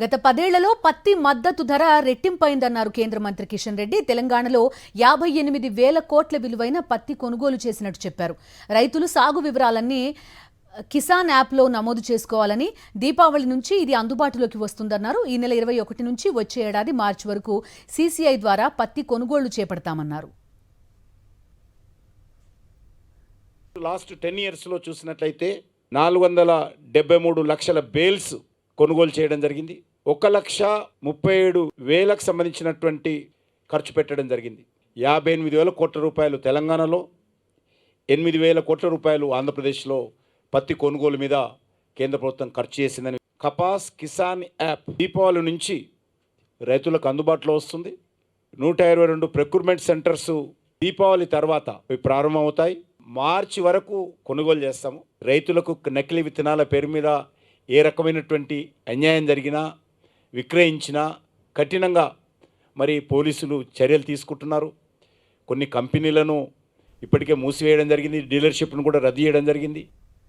గత 10 ఏళ్లలో పత్తి మద్దతు ధర రెట్టింపైందన్నారు కేంద్ర మంత్రి కిషన్ రెడ్డి. తెలంగాణలో 58,000 కోట్ల విలువైన పత్తి కొనుగోలు చేసినట్టు చెప్పారు. రైతులు సాగు వివరాలన్నీ కిసాన్ యాప్లో నమోదు చేసుకోవాలని, దీపావళి నుంచి ఇది అందుబాటులోకి వస్తుందన్నారు. ఈ నెల 21 నుంచి వచ్చే ఏడాది మార్చి వరకు సీసీఐ ద్వారా పత్తి కొనుగోళ్లు చేపడతామన్నారు. లాస్ట్ 10 ఇయర్స్లో చూసినట్లయితే 473 లక్షల బేల్స్ కొనుగోలు చేయడం జరిగింది. 1,37,000కు సంబంధించినటువంటి ఖర్చు పెట్టడం జరిగింది. 58,000 కోట్ల రూపాయలు తెలంగాణలో, 8,000 కోట్ల రూపాయలు ఆంధ్రప్రదేశ్లో పత్తి కొనుగోలు మీద కేంద్ర ప్రభుత్వం ఖర్చు చేసిందని. కపాస్ కిసాన్ యాప్ దీపావళి నుంచి రైతులకు అందుబాటులో వస్తుంది. 122 ప్రొక్యూర్మెంట్ సెంటర్స్ దీపావళి తర్వాత ప్రారంభమవుతాయి. మార్చి వరకు కొనుగోలు చేస్తాము. రైతులకు నకిలీ విత్తనాల పేరు మీద ఏ రకమైనటువంటి అన్యాయం జరిగినా, విక్రయించినా కఠినంగా మరి పోలీసులు చర్యలు తీసుకుంటున్నారు. కొన్ని కంపెనీలను ఇప్పటికే మూసివేయడం జరిగింది, డీలర్షిప్ను కూడా రద్దు చేయడం జరిగింది.